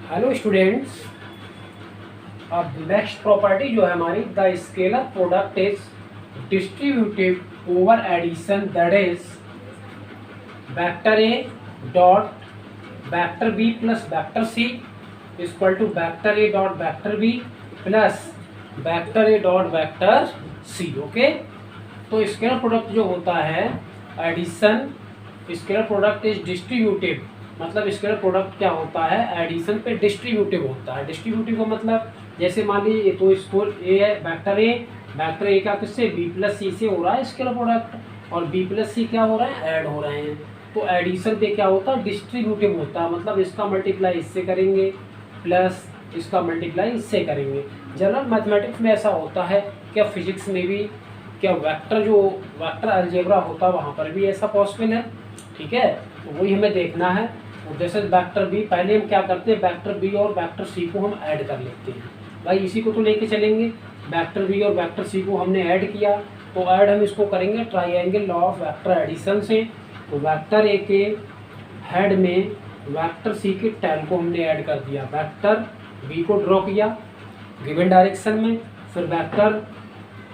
Hello students, अब next property जो है हमारी, the scalar product is distributive over addition, that is vector A dot vector B plus vector C equal to vector A dot vector B plus vector A dot vector C. Okay, तो scalar product जो होता है addition, scalar product is distributive, मतलब scalar product क्या होता है, addition पे distributive होता है। डिस्ट्रीब्यूटिव का मतलब जैसे मान लीजिए तो इसको ए है वेक्टर ए का किससे बी प्लस सी से हो रहा है स्केलर प्रोडक्ट, और बी प्लस सी क्या हो रहा है, ऐड हो रहे हैं। तो एडिशन पे क्या होता है, डिस्ट्रीब्यूटिव होता है, मतलब इसका मल्टीप्लाई इससे करेंगे प्लस इसका मल्टीप्लाई इससे करेंगे। जनरल मैथमेटिक्स में ऐसा होता है, क्या फिजिक्स में भी, क्या वेक्टर जो वेक्टर अलजेब्रा होता है वहाँ पर भी ऐसा पॉसिबल है। ठीक है, तो वही हमें देखना है। तो जैसे वेक्टर बी, पहले हम क्या करते हैं, वेक्टर बी और वेक्टर सी को हम ऐड कर लेते हैं। भाई इसी को तो लेके चलेंगे, वेक्टर बी और वेक्टर सी को हमने ऐड किया, तो ऐड हम इसको करेंगे triangle law of vector addition से। तो वेक्टर ए के हेड में वेक्टर सी के टेल को हमने ऐड कर दिया, वेक्टर बी को ड्रॉ किया गिवन डायरेक्शन में, फिर वेक्टर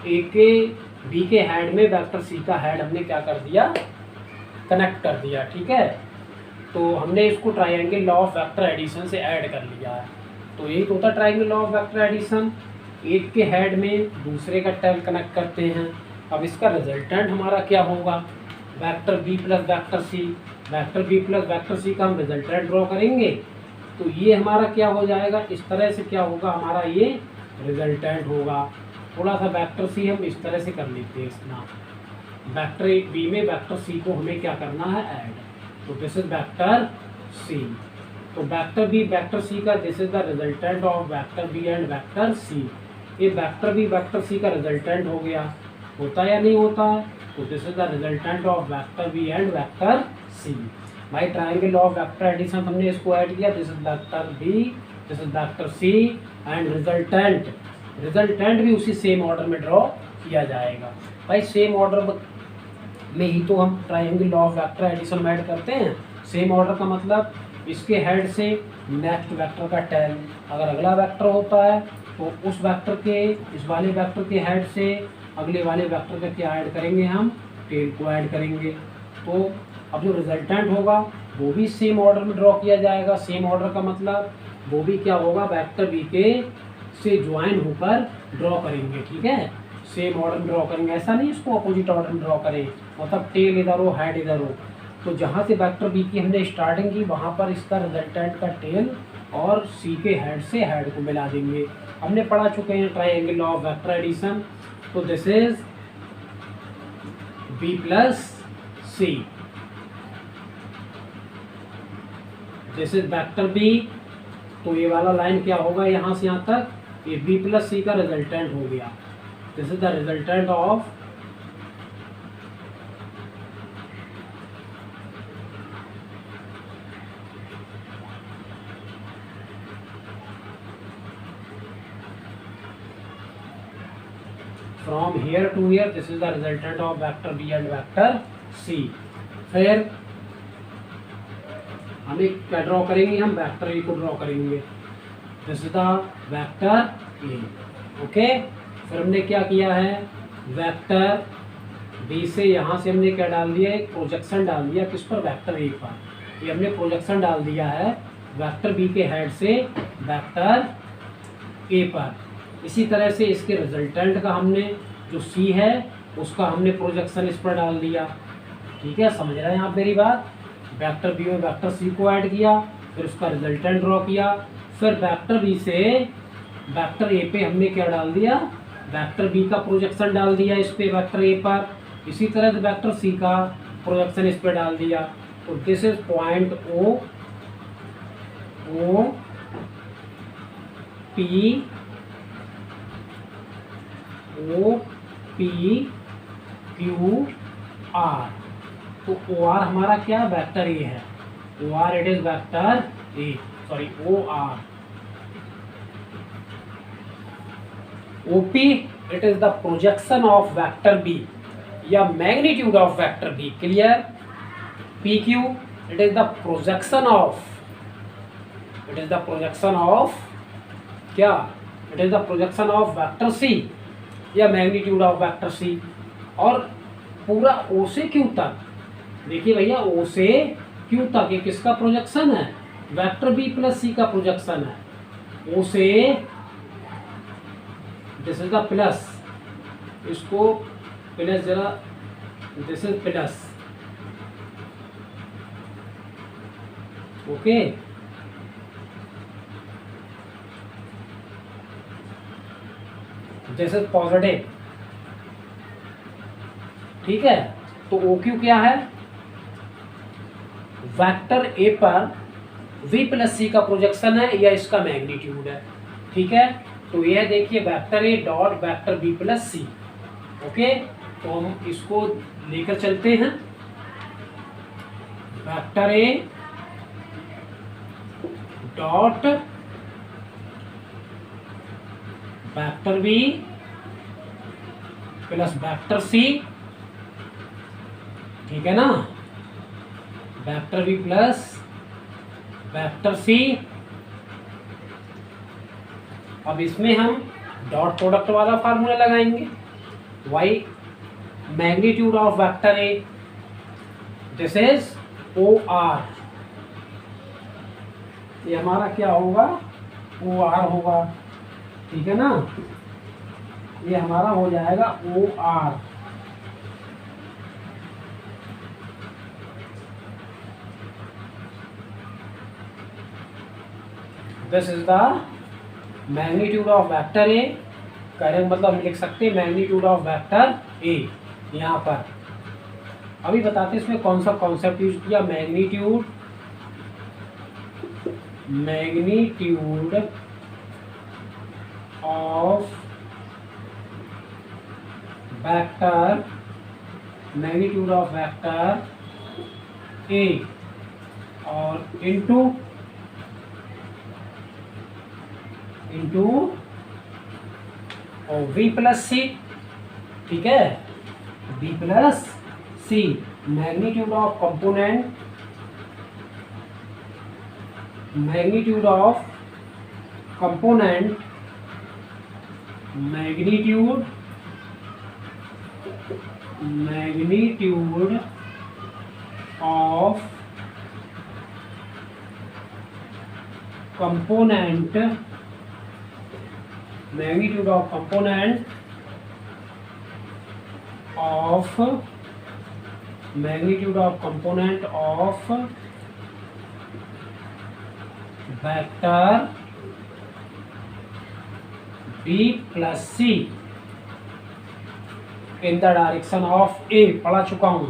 ए के बी के हेड में वेक्टर सी का हेड हमने क्या कर दिया, कनेक्ट कर दिया। ठीक है, तो हमने इसको triangle law of vector addition से ऐड कर लिया है। तो यही तो होता है triangle law of vector addition, एक के हेड में दूसरे का टेल कनेक्ट करते हैं। अब इसका रिजल्टेंट हमारा क्या होगा, vector B plus vector C, vector B plus vector C का हम रिजल्टेंट ड्रॉ करेंगे। तो ये हमारा क्या हो जाएगा, इस तरह से क्या होगा, हमारा ये रिजल्टेंट होगा। थोड़ा सा वेक्टर सी हम इस तरह से कर लेते हैं, इसना वेक्टर बी में वेक्टर सी को हमें क्या करना है, ऐड। तो दिस इज वेक्टर सी, तो वेक्टर बी वेक्टर सी का this is the resultant of vector B and vector C. ये वेक्टर बी वेक्टर सी का रिजल्टेंट हो गया, होता या नहीं होता है, तो this is the resultant of vector B and vector C. भाई triangle law of vector addition हमने इसको ऐड किया, this is vector B, this is vector C, and resultant भी उसी सेम ऑर्डर में ड्रॉ किया जाएगा। भाई सेम ऑर्डर में ही तो हम triangle law of vector addition add करते हैं। सेम ऑर्डर का मतलब इसके हेड से नेक्स्ट वेक्टर का टेल, अगर अगला वेक्टर होता है तो उस वेक्टर के, इस वाले वेक्टर के हेड से अगले वाले वेक्टर का क्या ऐड करेंगे, हम टेल को ऐड करेंगे। तो अब जो रिजल्टेंट होगा वो भी सेम ऑर्डर में ड्रॉ किया जाएगा। सेम ऑर्डर का मतलब वो भी क्या होगा, वेक्टर बी के से ज्वाइन होकर ड्रॉ करेंगे। ठीक है, सेम ऑर्डर में ड्रॉ करेंगे, ऐसा नहीं इसको अपोजिट ऑर्डर में ड्रॉ करें, मतलब टेल इधर हो हेड इधर हो। तो जहाँ से वेक्टर बी की हमने स्टार्टिंग की वहाँ पर इसका रिजल्टेंट का टेल और सी के हेड से हेड को मिला देंगे। हमने पढ़ा चुके हैं triangle law of vector addition. तो this is B plus C, this is vector B. तो ये वाला लाइन क्या होगा, यहाँ से यहाँ तक ये बी प्लस सी का रिजल्टेंट हो गया। This is the resultant of from here to here, this is the resultant of vector b and vector c। फिर हम एक क्या ड्रॉ करेंगे, हम वेक्टर ए को ड्रॉ करेंगे, this is the vector A. Okay, फिर हमने क्या किया है, वेक्टर बी से यहाँ से हमने क्या डाल दिया, एक प्रोजेक्शन डाल दिया, किस पर, वेक्टर ए पर। ये हमने प्रोजेक्शन डाल दिया है वेक्टर बी के हेड से वेक्टर ए पर। इसी तरह से इसके रिजल्टेंट का हमने जो सी है उसका हमने प्रोजेक्शन इस पर डाल दिया। ठीक है, समझ रहे हैं आप मेरी बात। वेक्टर बी में वेक्टर सी को ऐड किया, फिर उसका रिजल्टेंट ड्रॉ किया, फिर वेक्टर बी से वेक्टर ए पे हमने क्या डाल दिया, वेक्टर बी का प्रोजेक्शन डाल दिया इस पे वेक्टर ए पर। इसी तरह से वेक्टर सी का प्रोजेक्शन इस पर डाल दिया। तो this is point O P Q R. तो ओ आर हमारा क्या, वेक्टर ए है, O R it is vector A, sorry O R. O P it is the projection of vector B या magnitude of vector B, clear. P Q it is the projection of it is the projection of क्या, it is the projection of vector C या magnitude of vector सी। और पूरा ओ से Q तक, देखिए भैया ओ से क्यू तक ये किसका प्रोजेक्शन है, वेक्टर बी प्लस सी का प्रोजेक्शन है। ओ से दिस इज द प्लस, इसको प्लस जरा, this is plus, okay. This is positive, ठीक है। तो ओ क्यू क्या है, वेक्टर ए पर v प्लस सी का प्रोजेक्शन है या इसका मैग्नीट्यूड है, ठीक है। तो यह देखिए vector A dot vector B plus C, okay. तो हम इसको लेकर चलते हैं, vector A dot vector B plus vector C, ठीक है ना, vector B plus vector C. अब इसमें हम डॉट प्रोडक्ट वाला फार्मूला लगाएंगे, why magnitude of vector A, this is O R, ये हमारा क्या होगा, ओ आर होगा, ठीक है ना, ये हमारा हो जाएगा O R. This is the magnitude of vector A, करेंगे मतलब हम लिख सकते हैं मैग्नीट्यूड ऑफ वेक्टर ए यहाँ पर। अभी बताते हैं इसमें कौन सा कॉन्सेप्ट यूज किया, magnitude, magnitude of vector, magnitude of vector A और इनटू और v प्लस सी, ठीक है, v plus C magnitude of component, magnitude of component, magnitude, magnitude of component, magnitude of component of, magnitude of component of vector B plus C in the direction of A, पढ़ा चुका हूं,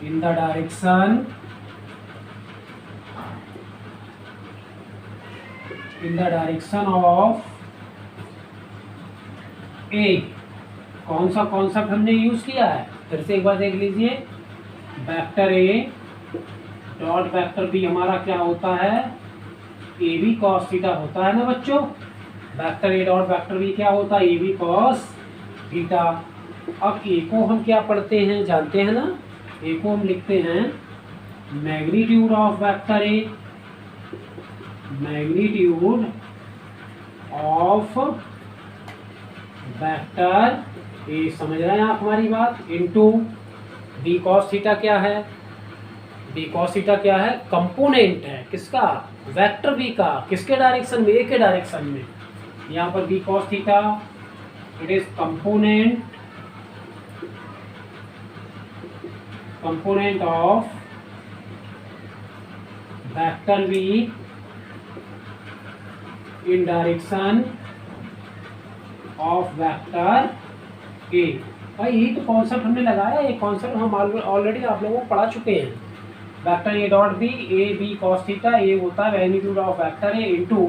in the direction, in the direction of A. कौन सा concept हमने use किया है, फिर से एक बार देख लीजिए, vector A dot vector B हमारा क्या होता है, ए बी कॉस थीटा होता है ना बच्चों, vector A dot vector B क्या होता है, ए बी कॉस थीटा। अब ए को हम क्या पढ़ते हैं, जानते हैं ना, ए को हम लिखते हैं magnitude of vector A, magnitude of vector ए, समझ रहे हैं आप हमारी बात, इनटू बी कॉस थीटा क्या है, बी कॉस थीटा क्या है, कंपोनेंट है किसका, वेक्टर बी का, किसके डायरेक्शन में, ए के डायरेक्शन में। यहाँ पर B cos theta it is component, component of vector B in direction of vector A. भाई ये तो कॉन्सेप्ट हमने लगाया, ये कॉन्सेप्ट हम ऑलरेडी आप लोगों को पढ़ा चुके हैं। Vector A dot B, A B cos theta, ये होता है magnitude of vector A into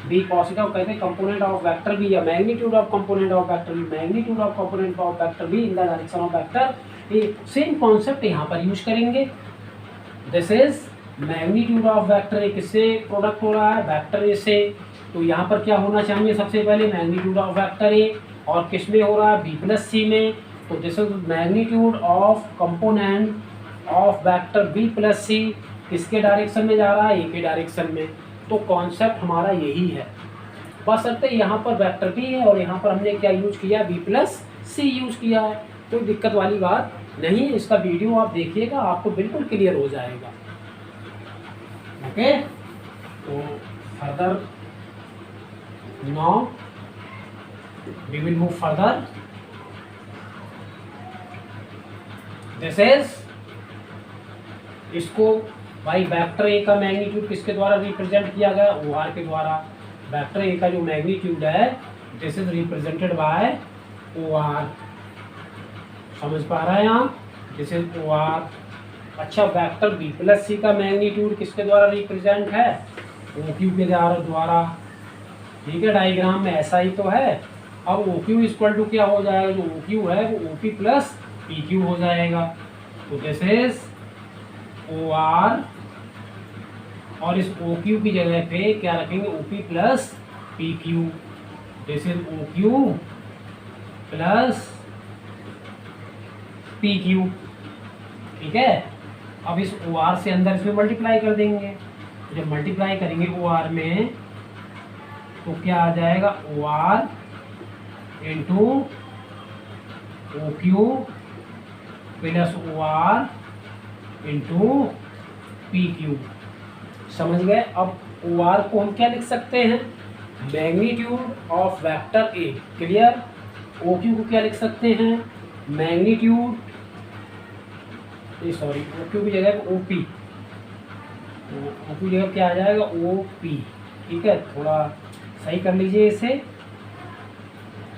B cos theta, कहते हैं कंपोनेंट ऑफ वेक्टर बी या magnitude of component of vector B, magnitude of component of vector B in the direction of vector A. Same concept यहाँ पर use करेंगे। This is magnitude of vector A, किससे product हो रहा है, vector ए से। तो यहाँ पर क्या होना चाहिए, सबसे पहले मैग्नीट्यूड ऑफ वेक्टर ए, और किस में हो रहा है, बी प्लस सी में। तो this is magnitude of component of vector B plus C, किसके डायरेक्शन में जा रहा है, ए के डायरेक्शन में। तो कॉन्सेप्ट हमारा यही है। बस अतः यहाँ पर वेक्टर बी है और यहाँ पर हमने क्या यूज किया, बी प्लस सी यूज किया है। कोई दिक्कत वाली बात नहीं है। इसका वीडियो आप देखिएगा, आपको बिल्कुल क्लियर हो जाएगा। ओके, तो further now we will move further. This is, इसको भाई वेक्टर ए का मैग्नीट्यूड किसके द्वारा रिप्रेजेंट किया गया, ओ आर के द्वारा। वेक्टर ए का जो मैग्नीट्यूड है this is represented by O R. समझ पा रहे हैं आप, दिस इज ओ आर। अच्छा, वेक्टर बी प्लस सी का मैग्नीट्यूड किसके द्वारा रिप्रेजेंट है, ओ क्यू के द्वारा। ठीक है, डायग्राम में ऐसा ही तो है। अब ओ क्यू इक्वल टू क्या हो जाएगा, जो ओ क्यू है वो O P plus P Q हो जाएगा। तो दिस इज ओ आर, और इस ओ क्यू की जगह पे क्या रखेंगे, O P plus P Q. This is O Q plus P Q. ठीक है, अब इस ओ आर से अंदर इसमें मल्टीप्लाई कर देंगे। जब मल्टीप्लाई करेंगे ओ आर में तो क्या आ जाएगा, O R into O Q plus O R into P Q. समझ गए। अब ओ आर को हम क्या लिख सकते हैं, magnitude of vector A. Clear. O Q को क्या लिख सकते हैं, मैग्नीट्यूड, सॉरी ओ क्यू की जगह ओ पी, ओ क्यू की जगह क्या आ जाएगा, ओ पी। ठीक है, थोड़ा सही कर लीजिए इसे।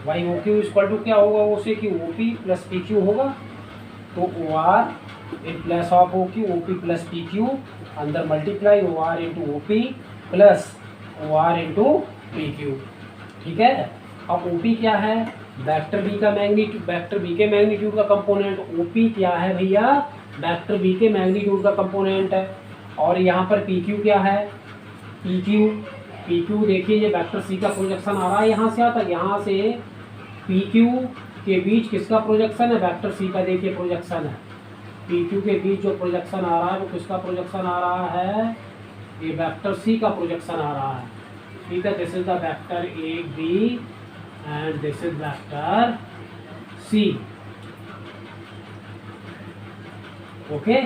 Y O Q equal to क्या होगा, ओ से कि O P plus P Q होगा। तो O R in plus of O Q, O P plus P Q, अंदर multiply O R into O P plus O R into P Q. ठीक है, अब ओ पी क्या है, vector B का magnitude, vector B के magnitude का component. O P क्या है भैया, वेक्टर बी के मैग्नीट्यूड का कंपोनेंट है। और यहाँ पर पी क्यू क्या है, पी क्यू, पी क्यू देखिए ये वेक्टर सी का प्रोजेक्शन आ रहा है यहाँ से आता, यहाँ से पी क्यू के बीच किसका प्रोजेक्शन है, वेक्टर सी का देखिए प्रोजेक्शन है। पी क्यू के बीच जो प्रोजेक्शन आ रहा है वो किसका प्रोजेक्शन आ रहा है, ये वेक्टर सी का प्रोजेक्शन आ रहा है। ठीक है, this is the vector A B and this is vector C. Okay,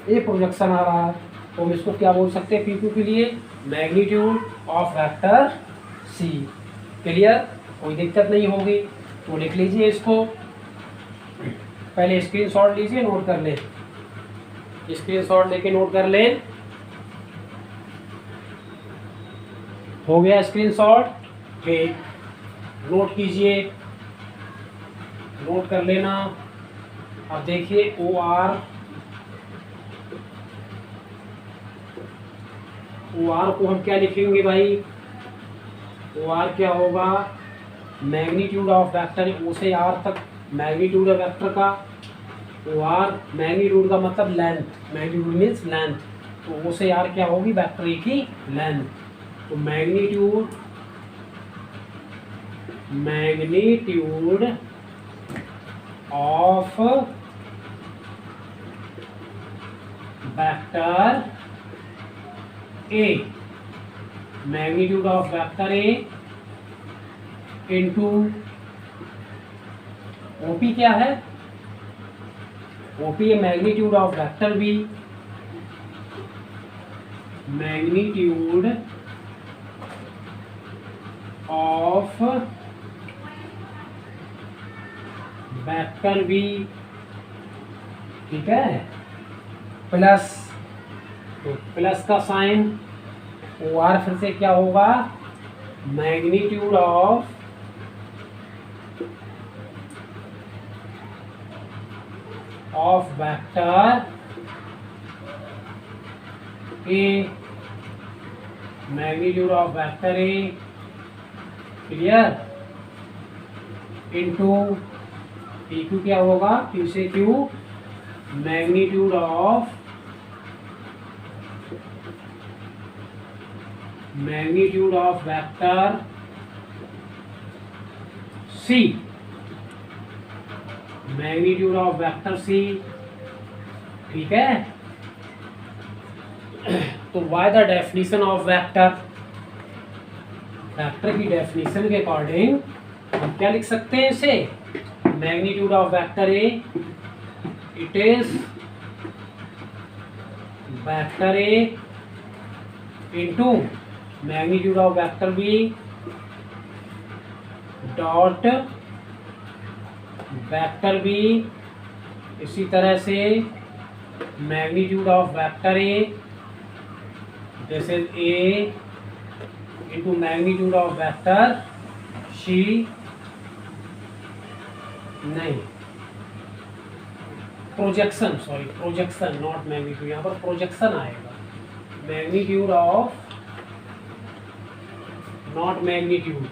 ये प्रोजेक्शन आ रहा है तो हम इसको क्या बोल सकते हैं, पी क्यू के लिए magnitude of vector C. Clear, कोई दिक्कत नहीं होगी। तो लिख लीजिए इसको, पहले स्क्रीनशॉट लीजिए, नोट कर लें। स्क्रीनशॉट लेके नोट कर लें। हो गया स्क्रीनशॉट, फिर नोट कीजिए, नोट कर लेना। अब देखिए ओ आर को हम क्या लिखेंगे भाई, ओ आर क्या होगा, मैग्नीट्यूड ऑफ वेक्टर ओ से आर तक मैग्नीट्यूड है वेक्टर का। ओ आर मैग्नीट्यूड का मतलब लेंथ, मैग्नीट्यूड मीन्स लेंथ। तो ओ से आर क्या होगी, वेक्टर ए की लेंथ। तो magnitude of vector A, magnitude of vector A into OP क्या है, ओपी है magnitude of vector B, magnitude of vector B. ठीक है, प्लस, तो प्लस का साइन, ओ आर फिर से क्या होगा, magnitude of vector A, magnitude of vector A. Clear, into P Q क्या होगा, क्यू से Q, magnitude of vector C, magnitude of vector C. ठीक है, तो by the definition of vector, vector की डेफिनेशन के अकॉर्डिंग हम क्या लिख सकते हैं इसे, magnitude of vector A, it is vector A into magnitude of vector B dot vector B, इसी तरह से magnitude of vector A this is A into magnitude of vector C, नहीं projection, sorry projection not magnitude, यहाँ पर projection आएगा, magnitude of not magnitude,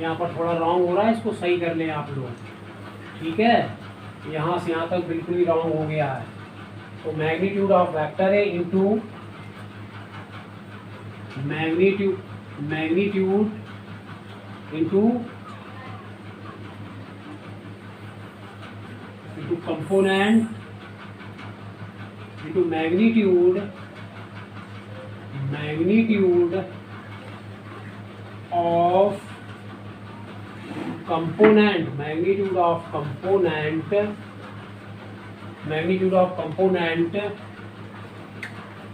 यहाँ पर थोड़ा रॉन्ग हो रहा है, इसको सही कर लें आप लोग, ठीक है, यहाँ से यहाँ तक बिल्कुल ही रॉन्ग हो गया है। तो मैग्नीट्यूड ऑफ वेक्टर है into magnitude into component into magnitude of component, magnitude of component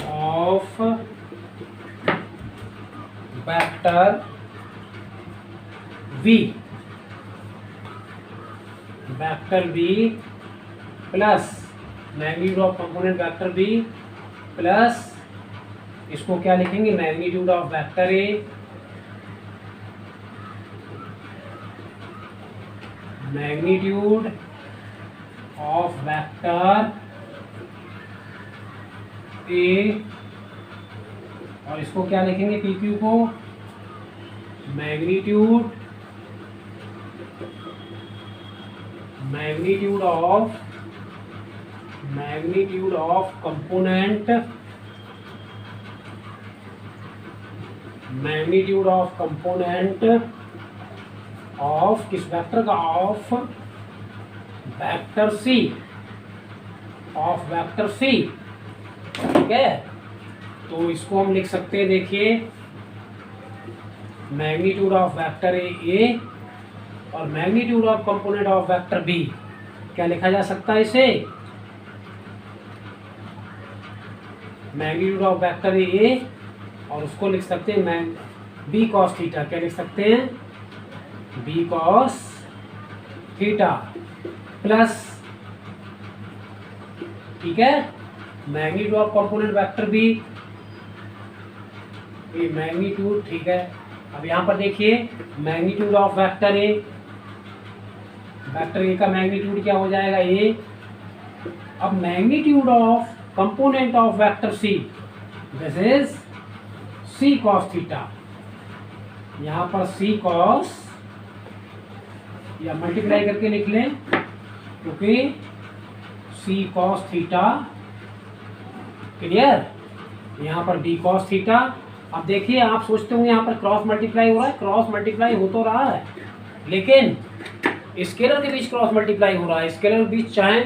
of vector v plus magnitude of component vector v plus इसको क्या लिखेंगे, magnitude of vector a magnitude of vector A, और इसको क्या लिखेंगे PQ को, magnitude of component of किस vector का, ऑफ वेक्टर सी, ठीक है। तो इसको हम लिख सकते हैं, देखिए मैग्नीट्यूड ऑफ वेक्टर ए और magnitude of component of vector B, क्या लिखा जा सकता है इसे, मैग्नीट्यूड ऑफ वेक्टर ए और उसको लिख सकते हैं बी कॉस थीटा, क्या लिख सकते हैं, बी कॉस थीटा प्लस, ठीक है, magnitude of component vector B, ये मैग्नीट्यूड, ठीक है। अब यहाँ पर देखिए मैग्नीट्यूड ऑफ वेक्टर ए का मैग्नीट्यूड क्या हो जाएगा ए, अब magnitude of component of vector C this is C cos theta, यहाँ पर सी कॉस या मल्टीप्लाई करके लिख लें क्योंकि सी कॉस थीटा, क्लियर, यहाँ पर बी कॉस थीटा। अब देखिए आप सोचते होंगे यहाँ पर क्रॉस मल्टीप्लाई हो रहा है, क्रॉस मल्टीप्लाई हो तो रहा है लेकिन स्केलर के बीच क्रॉस मल्टीप्लाई हो रहा है, स्केलर के बीच चाहे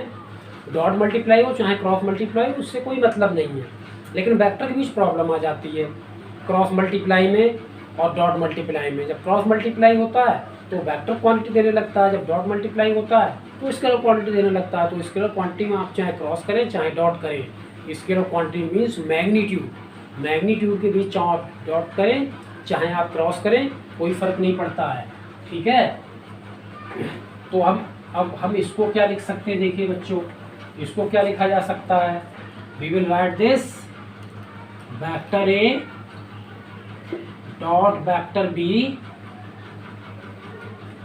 डॉट मल्टीप्लाई हो चाहे क्रॉस मल्टीप्लाई हो, उससे कोई मतलब नहीं है, लेकिन वेक्टर के बीच प्रॉब्लम आ जाती है क्रॉस मल्टीप्लाई में और डॉट मल्टीप्लाई में। जब क्रॉस मल्टीप्लाई होता है तो वेक्टर क्वांटिटी देने लगता है, जब डॉट मल्टीप्लाई होता है तो स्केलर क्वांटिटी देने लगता है। तो स्केलर क्वांटिटी में आप चाहे क्रॉस करें चाहे डॉट करें, स्केलर क्वांटिटी मीन्स मैग्नीट्यूड के बीच चाहे आप डॉट करें चाहे आप क्रॉस करें कोई फर्क नहीं पड़ता है, ठीक है। तो अब हम इसको क्या लिख सकते हैं, देखिए बच्चों इसको क्या लिखा जा सकता है, we will write this vector A dot vector B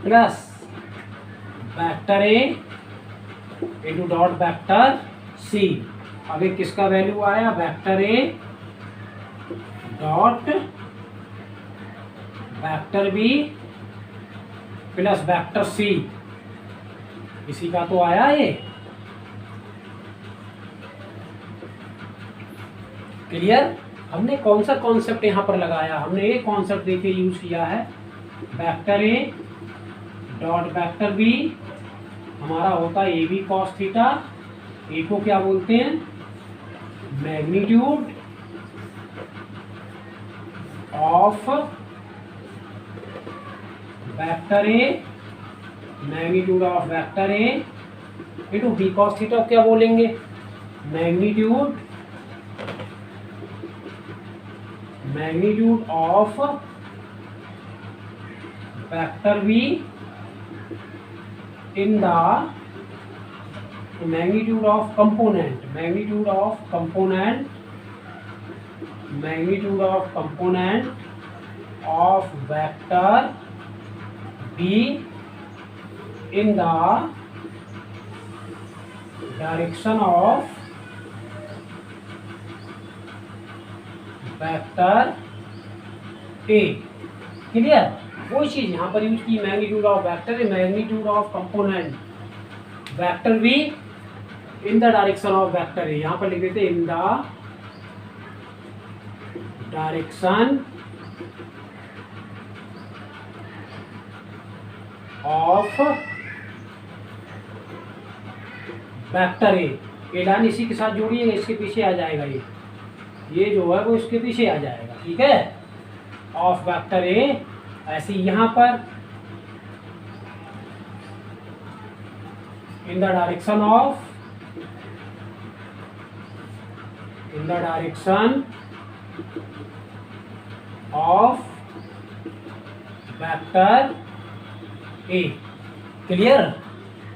plus vector A into dot vector C. अभी किसका वैल्यू आया, vector A dot vector B plus vector C, इसी का तो आया ये, क्लियर। हमने कौन सा कॉन्सेप्ट यहाँ पर लगाया, हमने ये कॉन्सेप्ट देखिए यूज किया है, vector A dot vector B हमारा होता है A B cos theta, A को क्या बोलते हैं magnitude of vector A, magnitude of vector A into B cos theta क्या बोलेंगे, magnitude of vector B in the magnitude of component of vector B in the direction of vector A। Clear, वही चीज यहाँ पर use की, magnitude of vector A, magnitude of component vector B in the direction of vector ए। यहाँ पर लिख देते इन the direction of vector A line इसी के साथ जोड़िएगा, इसके पीछे आ जाएगा, ये जो है वो इसके पीछे आ जाएगा, ठीक है, ऑफ वेक्टर ए। ऐसे यहाँ पर इन the direction of vector A. Clear,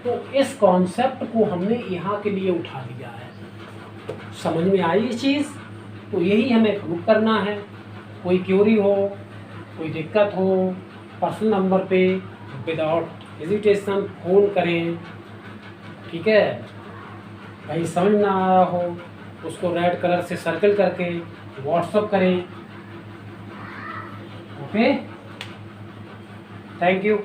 तो इस कॉन्सेप्ट को हमने यहाँ के लिए उठा लिया है। समझ में आई ये चीज़, तो यही हमें प्रूव करना है। कोई क्यूरी हो, कोई दिक्कत हो, पर्सनल नंबर पे विदाउट हेजिटेशन फ़ोन करें, ठीक है। भाई समझ ना आ रहा हो उसको रेड कलर से सर्कल करके व्हाट्सअप करें। Okay, thank you.